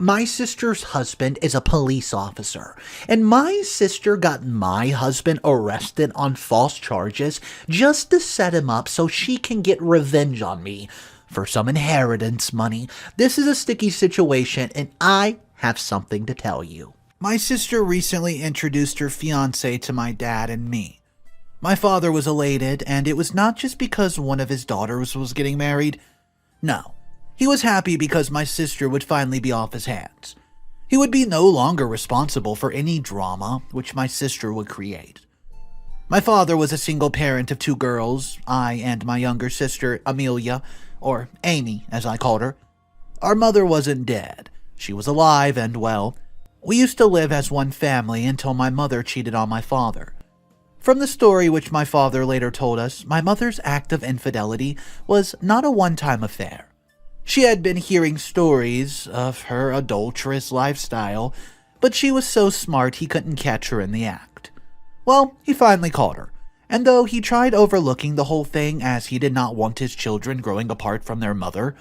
My sister's husband is a police officer, and my sister got my husband arrested on false charges just to set him up so she can get revenge on me for some inheritance money. This is a sticky situation, and I have something to tell you. My sister recently introduced her fiancé to my dad and me. My father was elated, and it was not just because one of his daughters was getting married. No. He was happy because my sister would finally be off his hands. He would be no longer responsible for any drama which my sister would create. My father was a single parent of 2 girls, I and my younger sister, Amelia, or Amy as I called her. Our mother wasn't dead. She was alive and well. We used to live as one family until my mother cheated on my father. From the story which my father later told us, my mother's act of infidelity was not a one-time affair. She had been hearing stories of her adulterous lifestyle, but she was so smart he couldn't catch her in the act. Well, he finally caught her, and though he tried overlooking the whole thing as he did not want his children growing apart from their mother,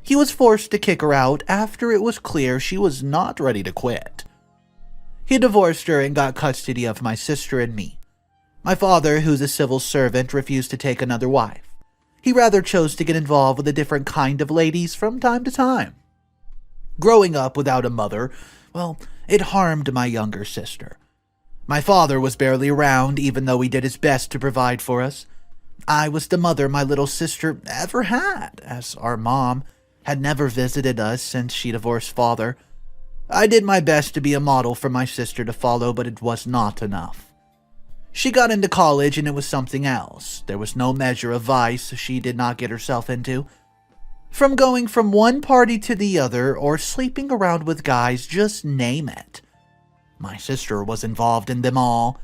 he was forced to kick her out after it was clear she was not ready to quit. He divorced her and got custody of my sister and me. My father, who's a civil servant, refused to take another wife. He rather chose to get involved with a different kind of ladies from time to time. Growing up without a mother, well, it harmed my younger sister. My father was barely around, even though he did his best to provide for us. I was the mother my little sister ever had, as our mom had never visited us since she divorced father. I did my best to be a model for my sister to follow, but it was not enough. She got into college and it was something else. There was no measure of vice she did not get herself into. From going from one party to the other or sleeping around with guys, just name it. My sister was involved in them all.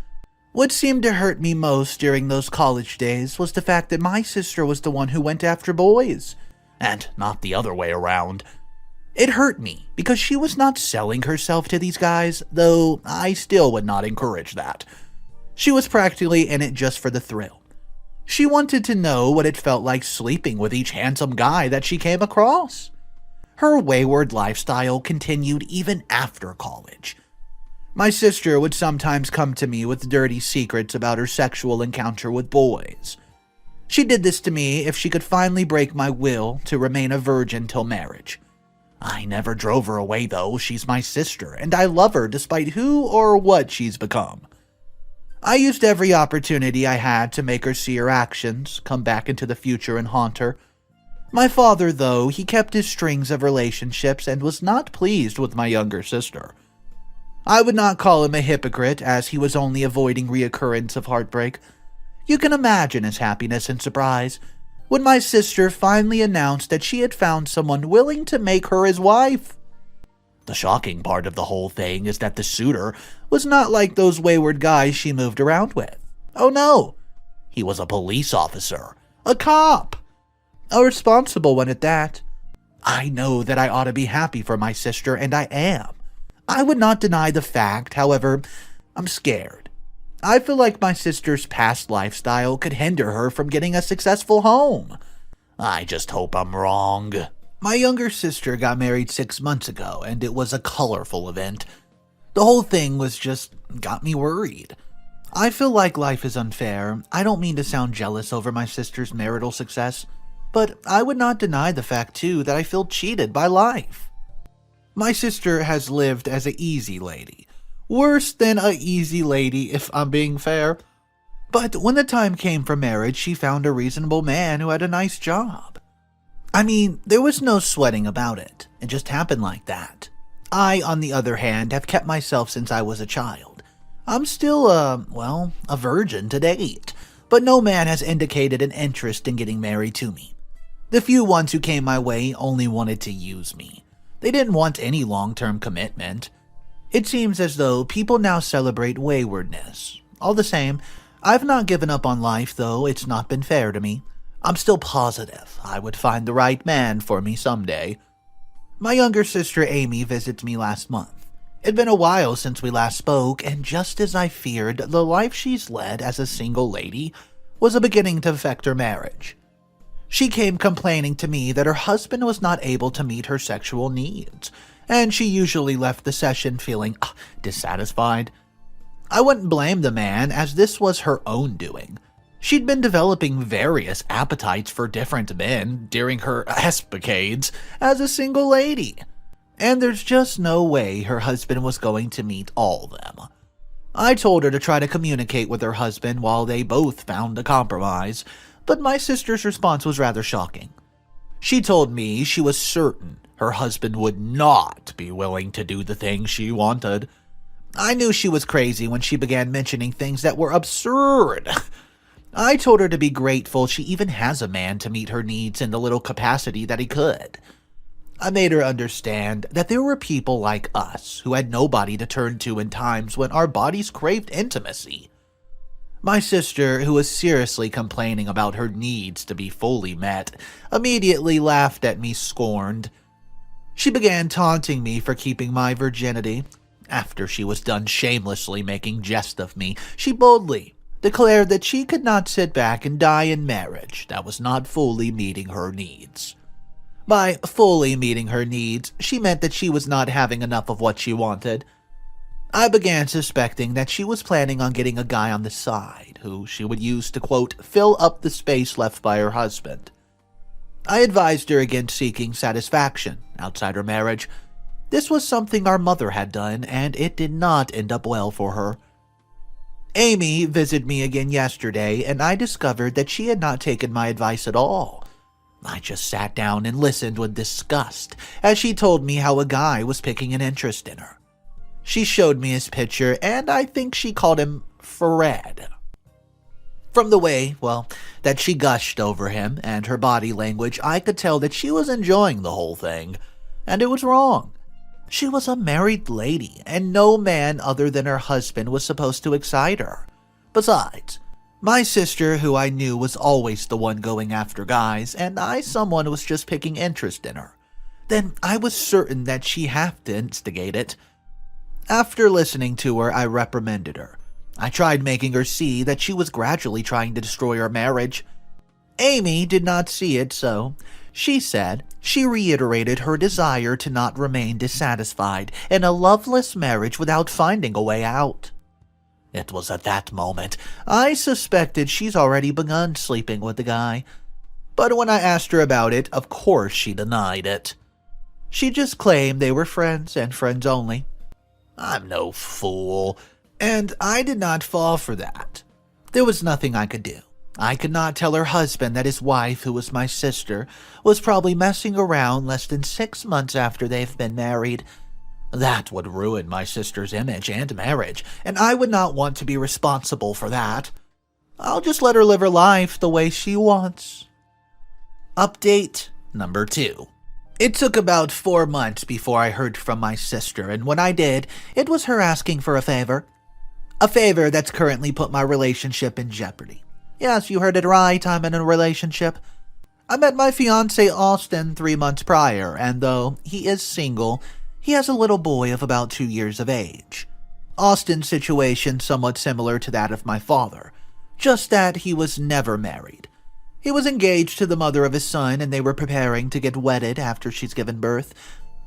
What seemed to hurt me most during those college days was the fact that my sister was the one who went after boys, and not the other way around. It hurt me because she was not selling herself to these guys, though I still would not encourage that. She was practically in it just for the thrill. She wanted to know what it felt like sleeping with each handsome guy that she came across. Her wayward lifestyle continued even after college. My sister would sometimes come to me with dirty secrets about her sexual encounter with boys. She did this to me if she could finally break my will to remain a virgin till marriage. I never drove her away though. She's my sister, and I love her despite who or what she's become. I used every opportunity I had to make her see her actions come back into the future and haunt her. My father, though, he kept his strings of relationships and was not pleased with my younger sister. I would not call him a hypocrite, as he was only avoiding reoccurrence of heartbreak. You can imagine his happiness and surprise when my sister finally announced that she had found someone willing to make her his wife. The shocking part of the whole thing is that the suitor was not like those wayward guys she moved around with. Oh no, he was a police officer, a cop, a responsible one at that. I know that I ought to be happy for my sister, and I am. I would not deny the fact, however, I'm scared. I feel like my sister's past lifestyle could hinder her from getting a successful home. I just hope I'm wrong. My younger sister got married 6 months ago, and it was a colorful event. The whole thing was just got me worried. I feel like life is unfair. I don't mean to sound jealous over my sister's marital success, but I would not deny the fact too that I feel cheated by life. My sister has lived as a easy lady. Worse than a easy lady, if I'm being fair. But when the time came for marriage, she found a reasonable man who had a nice job. I mean, there was no sweating about it. It just happened like that. I, on the other hand, have kept myself since I was a child. I'm still, a virgin to date, but no man has indicated an interest in getting married to me. The few ones who came my way only wanted to use me. They didn't want any long-term commitment. It seems as though people now celebrate waywardness. All the same, I've not given up on life, though it's not been fair to me. I'm still positive I would find the right man for me someday. My younger sister Amy visits me last month. It'd been a while since we last spoke, and just as I feared, the life she's led as a single lady was beginning to affect her marriage. She came complaining to me that her husband was not able to meet her sexual needs, and she usually left the session feeling dissatisfied. I wouldn't blame the man, as this was her own doing. She'd been developing various appetites for different men during her escapades as a single lady, and there's just no way her husband was going to meet all of them. I told her to try to communicate with her husband while they both found a compromise, but my sister's response was rather shocking. She told me she was certain her husband would not be willing to do the thing she wanted. I knew she was crazy when she began mentioning things that were absurd. I told her to be grateful she even has a man to meet her needs in the little capacity that he could. I made her understand that there were people like us who had nobody to turn to in times when our bodies craved intimacy. My sister, who was seriously complaining about her needs to be fully met, immediately laughed at me scorned. She began taunting me for keeping my virginity. After she was done shamelessly making jest of me, she boldly declared that she could not sit back and die in marriage that was not fully meeting her needs. By fully meeting her needs, she meant that she was not having enough of what she wanted. I began suspecting that she was planning on getting a guy on the side, who she would use to, quote, fill up the space left by her husband. I advised her against seeking satisfaction outside her marriage. This was something our mother had done, and it did not end up well for her. Amy visited me again yesterday, and I discovered that she had not taken my advice at all. I just sat down and listened with disgust as she told me how a guy was picking an interest in her. She showed me his picture, and I think she called him Fred. From the way, that she gushed over him and her body language, I could tell that she was enjoying the whole thing, and it was wrong. She was a married lady, and no man other than her husband was supposed to excite her. Besides, my sister, who I knew was always the one going after guys, and someone was just picking interest in her, then I was certain that she had to instigate it. After listening to her, I reprimanded her. I tried making her see that she was gradually trying to destroy our marriage. Amy did not see it, so she said she reiterated her desire to not remain dissatisfied in a loveless marriage without finding a way out. It was at that moment I suspected she's already begun sleeping with the guy. But when I asked her about it, of course she denied it. She just claimed they were friends and friends only. I'm no fool, and I did not fall for that. There was nothing I could do. I could not tell her husband that his wife, who was my sister, was probably messing around less than 6 months after they've been married. That would ruin my sister's image and marriage, and I would not want to be responsible for that. I'll just let her live her life the way she wants. Update number 2. It took about 4 months before I heard from my sister, and when I did, it was her asking for a favor. A favor that's currently put my relationship in jeopardy. Yes, you heard it right, I'm in a relationship. I met my fiancé Austin 3 months prior, and though he is single, he has a little boy of about 2 years of age. Austin's situation somewhat similar to that of my father, just that he was never married. He was engaged to the mother of his son, and they were preparing to get wedded after she's given birth,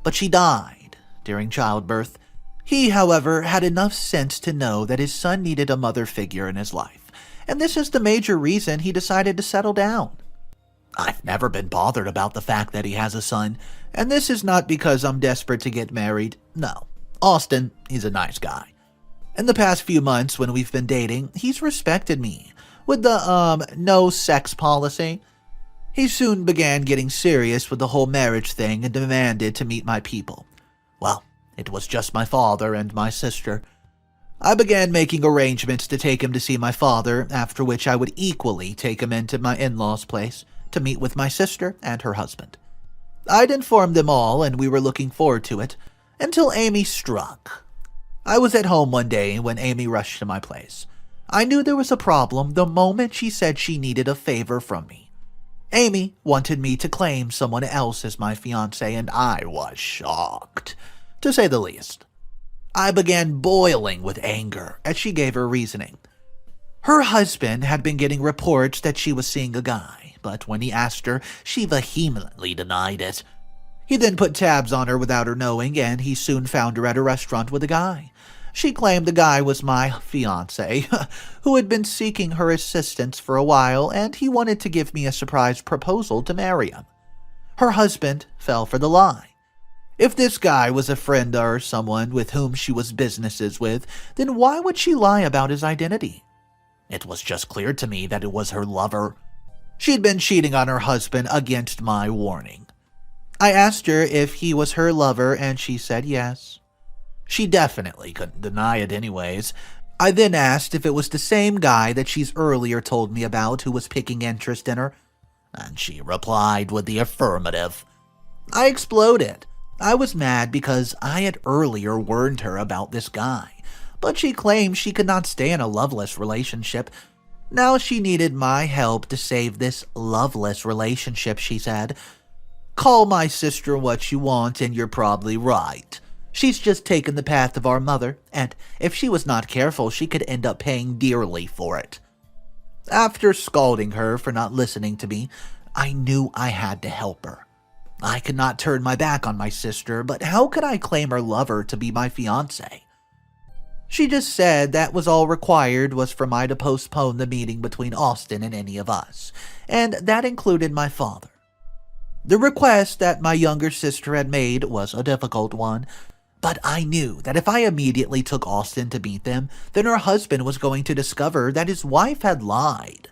but she died during childbirth. He, however, had enough sense to know that his son needed a mother figure in his life, and this is the major reason he decided to settle down. I've never been bothered about the fact that he has a son, and this is not because I'm desperate to get married. No, Austin, he's a nice guy. In the past few months when we've been dating, he's respected me with the, no sex policy. He soon began getting serious with the whole marriage thing and demanded to meet my people. Well, it was just my father and my sister. I began making arrangements to take him to see my father, after which I would equally take him into my in-laws' place to meet with my sister and her husband. I'd informed them all, and we were looking forward to it, until Amy struck. I was at home one day when Amy rushed to my place. I knew there was a problem the moment she said she needed a favor from me. Amy wanted me to claim someone else as my fiancé, and I was shocked, to say the least. I began boiling with anger as she gave her reasoning. Her husband had been getting reports that she was seeing a guy, but when he asked her, she vehemently denied it. He then put tabs on her without her knowing, and he soon found her at a restaurant with a guy. She claimed the guy was my fiancé, who had been seeking her assistance for a while, and he wanted to give me a surprise proposal to marry him. Her husband fell for the lie. If this guy was a friend or someone with whom she was businesses with, then why would she lie about his identity? It was just clear to me that it was her lover. She'd been cheating on her husband against my warning. I asked her if he was her lover, and she said yes. She definitely couldn't deny it anyways. I then asked if it was the same guy that she's earlier told me about who was picking interest in her, and she replied with the affirmative. I exploded. I was mad because I had earlier warned her about this guy, but she claimed she could not stay in a loveless relationship. Now she needed my help to save this loveless relationship, she said. Call my sister what you want, and you're probably right. She's just taken the path of our mother, and if she was not careful, she could end up paying dearly for it. After scalding her for not listening to me, I knew I had to help her. I could not turn my back on my sister, but how could I claim her lover to be my fiancé? She just said that was all required was for me to postpone the meeting between Austin and any of us, and that included my father. The request that my younger sister had made was a difficult one, but I knew that if I immediately took Austin to meet them, then her husband was going to discover that his wife had lied.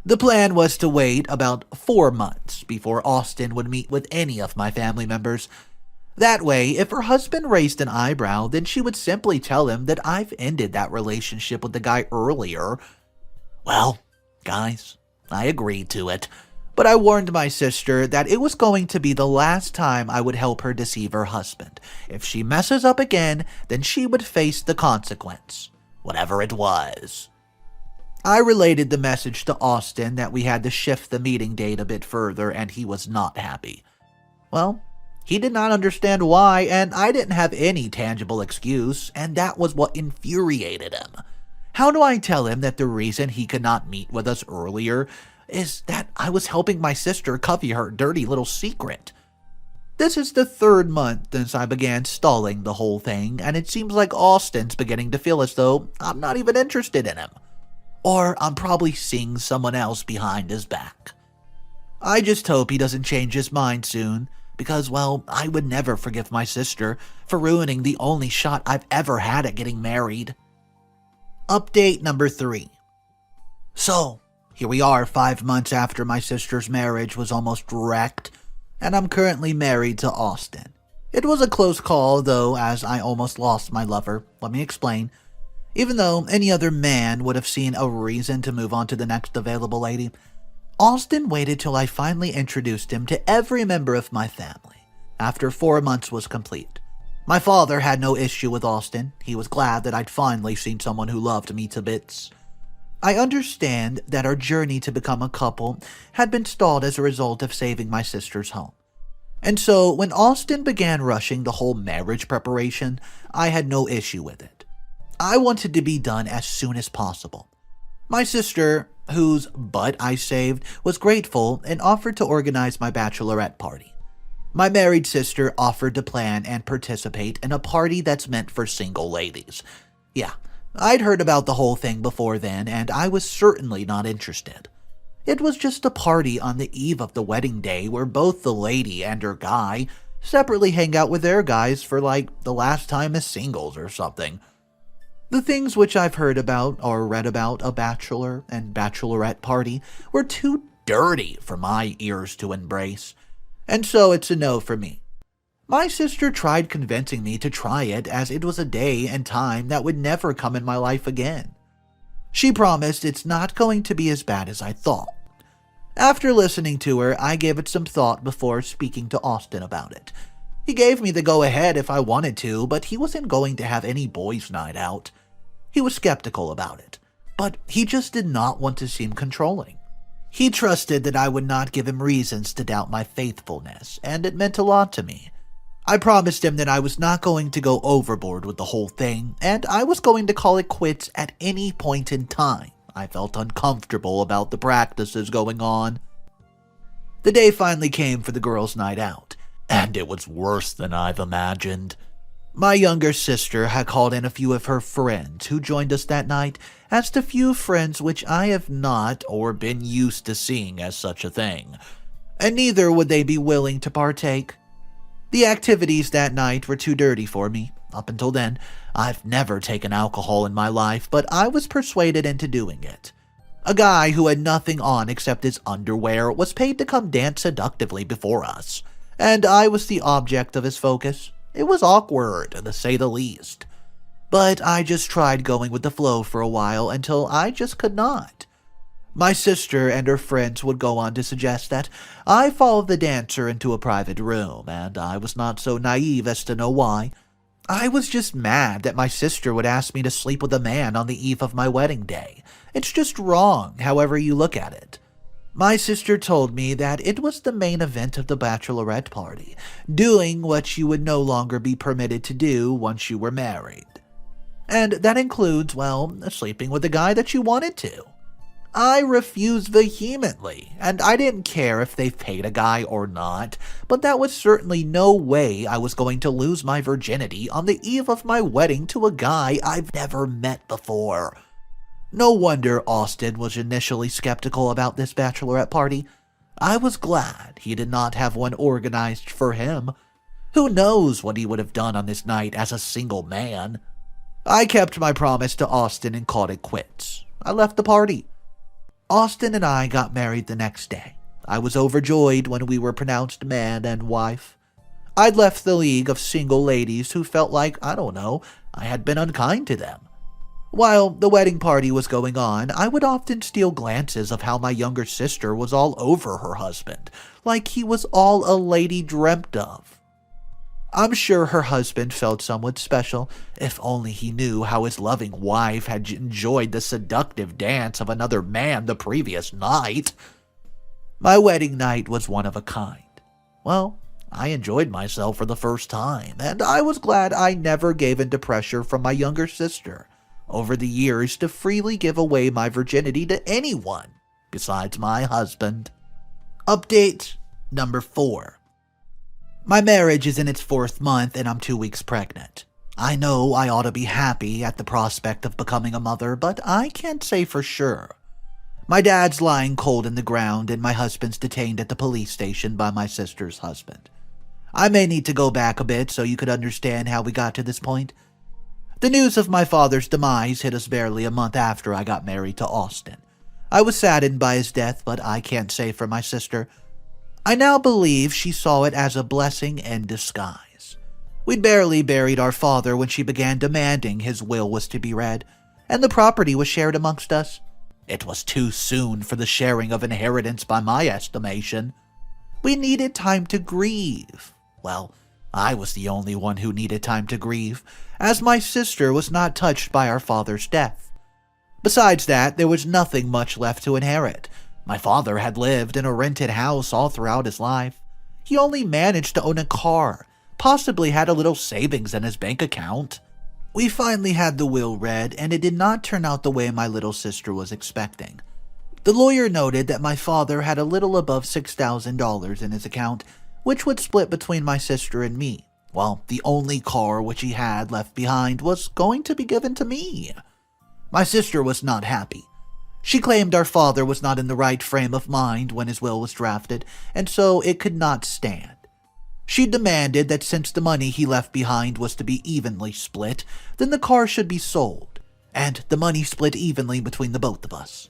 The plan was to wait about 4 months before Austin would meet with any of my family members. That way, if her husband raised an eyebrow, then she would simply tell him that I've ended that relationship with the guy earlier. Well, guys, I agreed to it, but I warned my sister that it was going to be the last time I would help her deceive her husband. If she messes up again, then she would face the consequence, whatever it was. I related the message to Austin that we had to shift the meeting date a bit further, and he was not happy. Well, he did not understand why, and I didn't have any tangible excuse, and that was what infuriated him. How do I tell him that the reason he could not meet with us earlier is that I was helping my sister cover her dirty little secret? This is the 3rd month since I began stalling the whole thing, and it seems like Austin's beginning to feel as though I'm not even interested in him. Or I'm probably seeing someone else behind his back. I just hope he doesn't change his mind soon, because, well, I would never forgive my sister for ruining the only shot I've ever had at getting married. Update number 3. So, here we are 5 months after my sister's marriage was almost wrecked, and I'm currently married to Austin. It was a close call, though, as I almost lost my lover. Let me explain. Even though any other man would have seen a reason to move on to the next available lady, Austin waited till I finally introduced him to every member of my family, after 4 months was complete. My father had no issue with Austin. He was glad that I'd finally seen someone who loved me to bits. I understand that our journey to become a couple had been stalled as a result of saving my sister's home. And so when Austin began rushing the whole marriage preparation, I had no issue with it. I wanted to be done as soon as possible. My sister, whose butt I saved, was grateful and offered to organize my bachelorette party. My married sister offered to plan and participate in a party that's meant for single ladies. Yeah, I'd heard about the whole thing before then, and I was certainly not interested. It was just a party on the eve of the wedding day where both the lady and her guy separately hang out with their guys for like the last time as singles or something. The things which I've heard about or read about a bachelor and bachelorette party were too dirty for my ears to embrace, and so it's a no for me. My sister tried convincing me to try it as it was a day and time that would never come in my life again. She promised it's not going to be as bad as I thought. After listening to her, I gave it some thought before speaking to Austin about it. He gave me the go-ahead if I wanted to, but he wasn't going to have any boys' night out. He was skeptical about it, but he just did not want to seem controlling. He trusted that I would not give him reasons to doubt my faithfulness, and it meant a lot to me. I promised him that I was not going to go overboard with the whole thing, and I was going to call it quits at any point in time I felt uncomfortable about the practices going on. The day finally came for the girls' night out. And it was worse than I've imagined. My younger sister had called in a few of her friends who joined us that night, as the few friends which I have not or been used to seeing as such a thing, and neither would they be willing to partake. The activities that night were too dirty for me. Up until then, I've never taken alcohol in my life, but I was persuaded into doing it. A guy who had nothing on except his underwear was paid to come dance seductively before us, and I was the object of his focus. It was awkward, to say the least. But I just tried going with the flow for a while until I just could not. My sister and her friends would go on to suggest that I follow the dancer into a private room, and I was not so naive as to know why. I was just mad that my sister would ask me to sleep with a man on the eve of my wedding day. It's just wrong, however you look at it. My sister told me that it was the main event of the bachelorette party, doing what you would no longer be permitted to do once you were married. And that includes, well, sleeping with the guy that you wanted to. I refused vehemently, and I didn't care if they paid a guy or not, but that was certainly no way I was going to lose my virginity on the eve of my wedding to a guy I've never met before. No wonder Austin was initially skeptical about this bachelorette party. I was glad he did not have one organized for him. Who knows what he would have done on this night as a single man? I kept my promise to Austin and called it quits. I left the party. Austin and I got married the next day. I was overjoyed when we were pronounced man and wife. I'd left the league of single ladies who felt like, I had been unkind to them. While the wedding party was going on, I would often steal glances of how my younger sister was all over her husband, like he was all a lady dreamt of. I'm sure her husband felt somewhat special, if only he knew how his loving wife had enjoyed the seductive dance of another man the previous night. My wedding night was one of a kind. Well, I enjoyed myself for the first time, and I was glad I never gave in to pressure from my younger sister over the years to freely give away my virginity to anyone besides my husband. Update number 4. My marriage is in its 4th month and I'm 2 weeks pregnant. I know I ought to be happy at the prospect of becoming a mother, but I can't say for sure. My dad's lying cold in the ground and my husband's detained at the police station by my sister's husband. I may need to go back a bit so you could understand how we got to this point. The news of my father's demise hit us barely a month after I got married to Austin. I was saddened by his death, but I can't say for my sister. I now believe she saw it as a blessing in disguise. We'd barely buried our father when she began demanding his will was to be read, and the property was shared amongst us. It was too soon for the sharing of inheritance by my estimation. We needed time to grieve. Well, I was the only one who needed time to grieve, as my sister was not touched by our father's death. Besides that, there was nothing much left to inherit. My father had lived in a rented house all throughout his life. He only managed to own a car, possibly had a little savings in his bank account. We finally had the will read, and it did not turn out the way my little sister was expecting. The lawyer noted that my father had a little above $6,000 in his account, which would split between my sister and me, while the only car which he had left behind was going to be given to me. My sister was not happy. She claimed our father was not in the right frame of mind when his will was drafted, and so it could not stand. She demanded that since the money he left behind was to be evenly split, then the car should be sold, and the money split evenly between the both of us.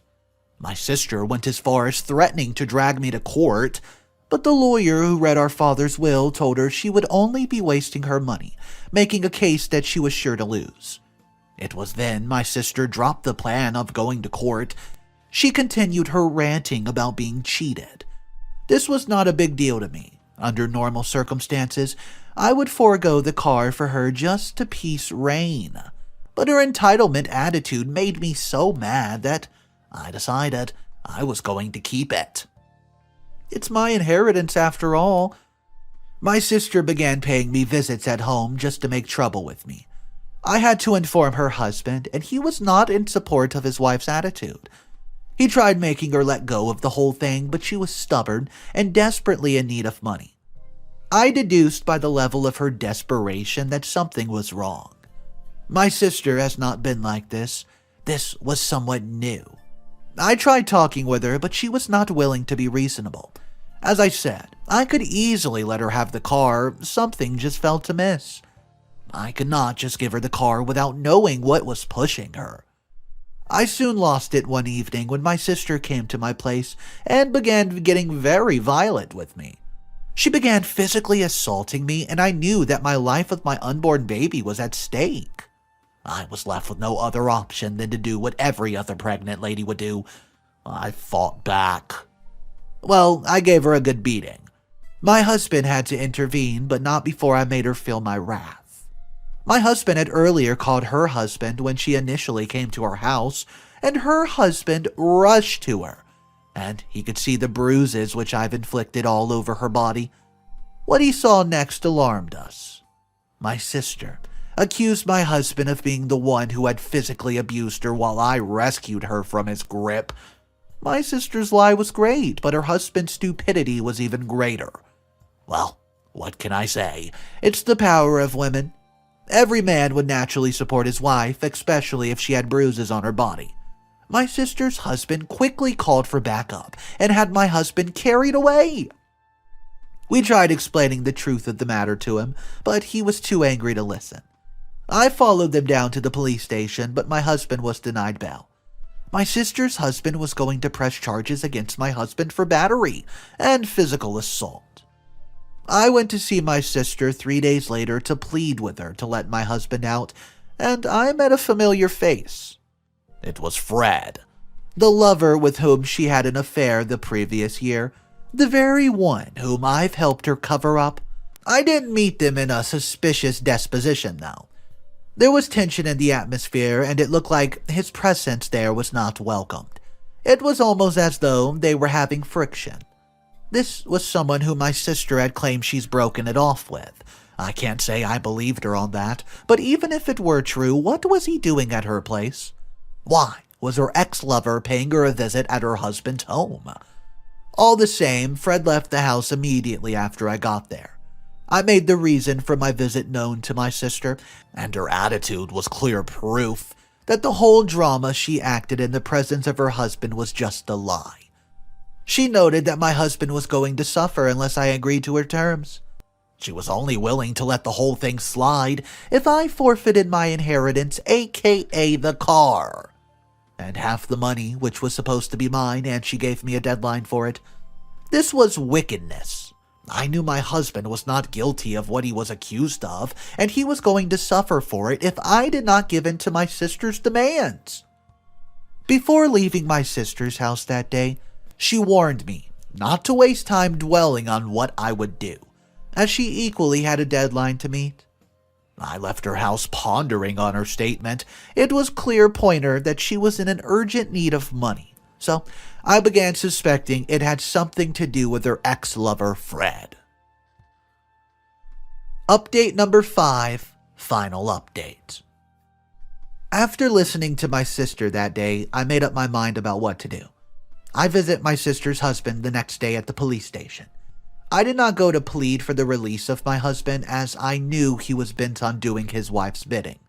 My sister went as far as threatening to drag me to court, but the lawyer who read our father's will told her she would only be wasting her money, making a case that she was sure to lose. It was then my sister dropped the plan of going to court. She continued her ranting about being cheated. This was not a big deal to me. Under normal circumstances, I would forego the car for her just to peace reign. But her entitlement attitude made me so mad that I decided I was going to keep it. It's my inheritance after all. My sister began paying me visits at home just to make trouble with me. I had to inform her husband, and he was not in support of his wife's attitude. He tried making her let go of the whole thing, but she was stubborn and desperately in need of money. I deduced by the level of her desperation that something was wrong. My sister has not been like this. This was somewhat new. I tried talking with her, but she was not willing to be reasonable. As I said, I could easily let her have the car. Something just felt amiss. I could not just give her the car without knowing what was pushing her. I soon lost it one evening when my sister came to my place and began getting very violent with me. She began physically assaulting me, and I knew that my life with my unborn baby was at stake. I was left with no other option than to do what every other pregnant lady would do. I fought back. Well, I gave her a good beating. My husband had to intervene, but not before I made her feel my wrath. My husband had earlier called her husband when she initially came to our house, and her husband rushed to her, and he could see the bruises which I've inflicted all over her body. What he saw next alarmed us. My sister accused my husband of being the one who had physically abused her while I rescued her from his grip. My sister's lie was great, but her husband's stupidity was even greater. Well, what can I say? It's the power of women. Every man would naturally support his wife, especially if she had bruises on her body. My sister's husband quickly called for backup and had my husband carried away. We tried explaining the truth of the matter to him, but he was too angry to listen. I followed them down to the police station, but my husband was denied bail. My sister's husband was going to press charges against my husband for battery and physical assault. I went to see my sister 3 days later to plead with her to let my husband out, and I met a familiar face. It was Fred, the lover with whom she had an affair the previous year, the very one whom I've helped her cover up. I didn't meet them in a suspicious disposition, though. There was tension in the atmosphere, and it looked like his presence there was not welcomed. It was almost as though they were having friction. This was someone who my sister had claimed she's broken it off with. I can't say I believed her on that, but even if it were true, what was he doing at her place? Why was her ex-lover paying her a visit at her husband's home? All the same, Fred left the house immediately after I got there. I made the reason for my visit known to my sister, and her attitude was clear proof that the whole drama she acted in the presence of her husband was just a lie. She noted that my husband was going to suffer unless I agreed to her terms. She was only willing to let the whole thing slide if I forfeited my inheritance, aka the car, and half the money, which was supposed to be mine, and she gave me a deadline for it. This was wickedness. I knew my husband was not guilty of what he was accused of, and he was going to suffer for it if I did not give in to my sister's demands. Before leaving my sister's house that day, she warned me not to waste time dwelling on what I would do, as she equally had a deadline to meet. I left her house pondering on her statement. It was clear pointer that she was in an urgent need of money, so I began suspecting it had something to do with her ex-lover, Fred. Update number 5, final update. After listening to my sister that day, I made up my mind about what to do. I visit my sister's husband the next day at the police station. I did not go to plead for the release of my husband, as I knew he was bent on doing his wife's bidding.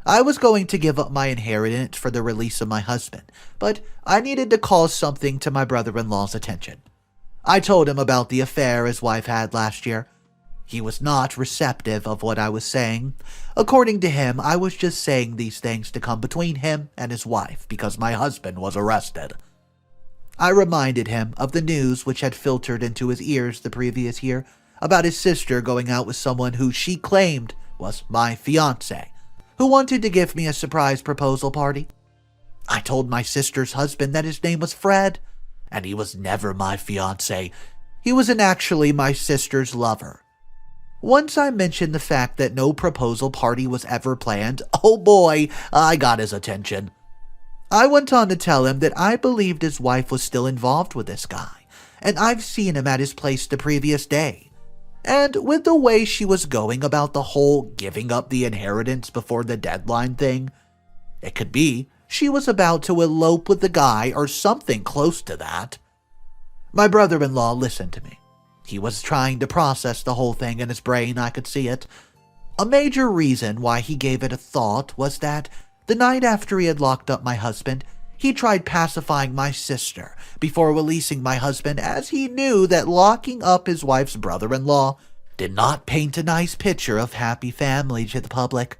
I was going to give up my inheritance for the release of my husband, but I needed to call something to my brother-in-law's attention. I told him about the affair his wife had last year. He was not receptive of what I was saying. According to him, I was just saying these things to come between him and his wife because my husband was arrested. I reminded him of the news which had filtered into his ears the previous year about his sister going out with someone who she claimed was my fiancé, who wanted to give me a surprise proposal party. I told my sister's husband that his name was Fred, and he was never my fiancé. He was actually my sister's lover. Once I mentioned the fact that no proposal party was ever planned, oh boy, I got his attention. I went on to tell him that I believed his wife was still involved with this guy, and I've seen him at his place the previous day. And with the way she was going about the whole giving up the inheritance before the deadline thing, it could be she was about to elope with the guy or something close to that. My brother-in-law listened to me. He was trying to process the whole thing in his brain, I could see it. A major reason why he gave it a thought was that the night after he had locked up my husband, he tried pacifying my sister before releasing my husband, as he knew that locking up his wife's brother-in-law did not paint a nice picture of happy family to the public.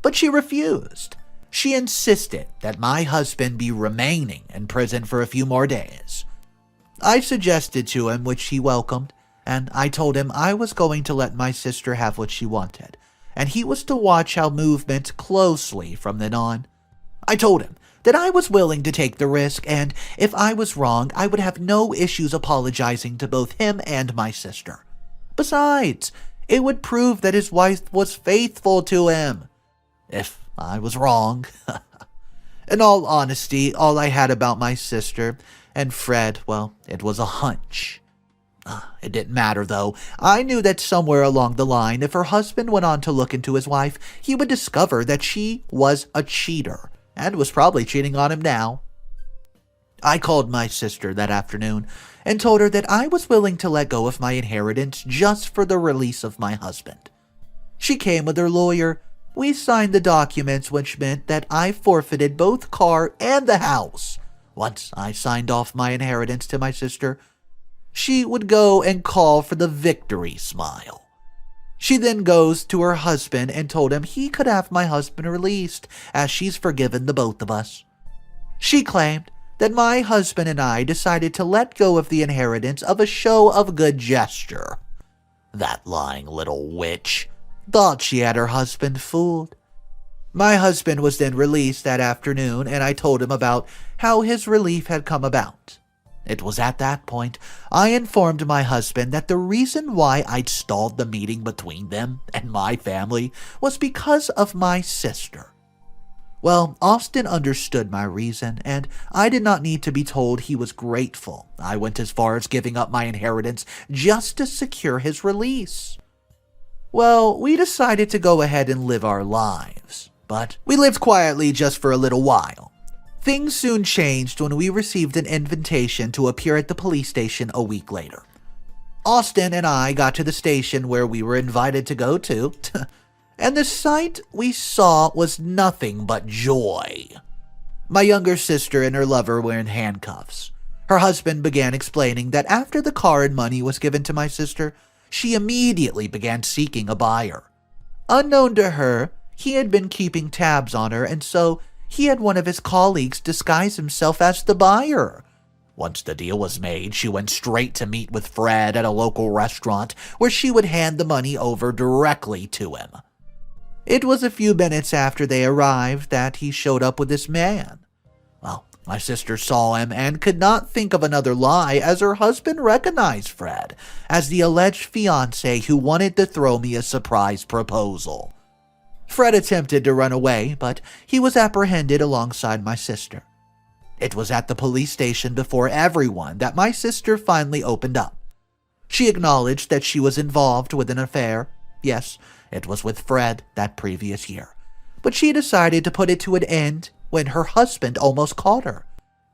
But she refused. She insisted that my husband be remaining in prison for a few more days. I suggested to him, which he welcomed, and I told him I was going to let my sister have what she wanted, and he was to watch our movement closely from then on. I told him that I was willing to take the risk, and if I was wrong, I would have no issues apologizing to both him and my sister. Besides, it would prove that his wife was faithful to him. If I was wrong. In all honesty, all I had about my sister and Fred, well, it was a hunch. It didn't matter, though. I knew that somewhere along the line, if her husband went on to look into his wife, he would discover that she was a cheater, and was probably cheating on him now. I called my sister that afternoon and told her that I was willing to let go of my inheritance just for the release of my husband. She came with her lawyer. We signed the documents, which meant that I forfeited both car and the house. Once I signed off my inheritance to my sister, she would go and call for the victory smile. She then goes to her husband and told him he could have my husband released, as she's forgiven the both of us. She claimed that my husband and I decided to let go of the inheritance of a show of good gesture. That lying little witch thought she had her husband fooled. My husband was then released that afternoon, and I told him about how his relief had come about. It was at that point I informed my husband that the reason why I'd stalled the meeting between them and my family was because of my sister. Well, Austin understood my reason, and I did not need to be told he was grateful. I went as far as giving up my inheritance just to secure his release. Well, we decided to go ahead and live our lives, but we lived quietly just for a little while. Things soon changed when we received an invitation to appear at the police station a week later. Austin and I got to the station where we were invited to go to, and the sight we saw was nothing but joy. My younger sister and her lover were in handcuffs. Her husband began explaining that after the car and money was given to my sister, she immediately began seeking a buyer. Unknown to her, he had been keeping tabs on her, and so he had one of his colleagues disguise himself as the buyer. Once the deal was made, she went straight to meet with Fred at a local restaurant where she would hand the money over directly to him. It was a few minutes after they arrived that he showed up with this man. Well, my sister saw him and could not think of another lie, as her husband recognized Fred as the alleged fiancé who wanted to throw me a surprise proposal. Fred attempted to run away, but he was apprehended alongside my sister. It was at the police station before everyone that my sister finally opened up. She acknowledged that she was involved with an affair. Yes, it was with Fred that previous year, but she decided to put it to an end when her husband almost caught her.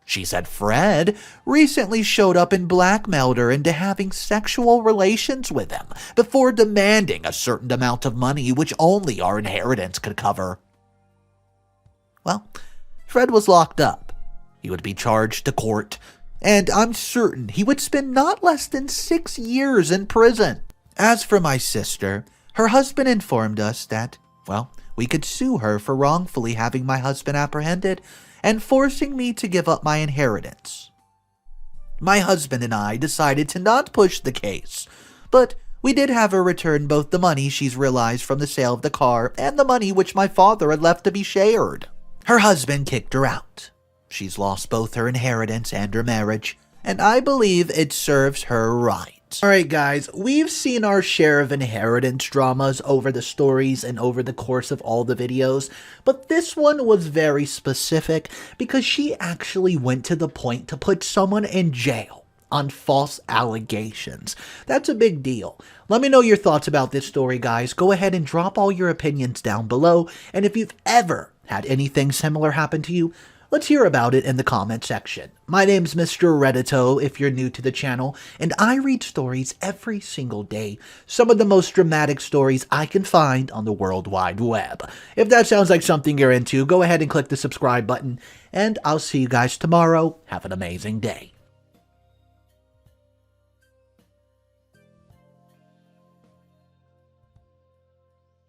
She said Fred recently showed up and blackmailed her into having sexual relations with him before demanding a certain amount of money which only our inheritance could cover. Well, Fred was locked up. He would be charged to court, and I'm certain he would spend not less than 6 years in prison. As for my sister, her husband informed us that, well, we could sue her for wrongfully having my husband apprehended and forcing me to give up my inheritance. My husband and I decided to not push the case, but we did have her return both the money she's realized from the sale of the car and the money which my father had left to be shared. Her husband kicked her out. She's lost both her inheritance and her marriage, and I believe it serves her right. Alright guys, we've seen our share of inheritance dramas over the stories and over the course of all the videos, but this one was very specific because she actually went to the point to put someone in jail on false allegations. That's a big deal. Let me know your thoughts about this story, guys. Go ahead and drop all your opinions down below, and if you've ever had anything similar happen to you, Let's hear about it in the comment section. My name's Mr. Reddito if you're new to the channel, and I read stories every single day. Some of the most dramatic stories I can find on the World Wide Web. If that sounds like something you're into, go ahead and click the subscribe button, and I'll see you guys tomorrow. Have an amazing day.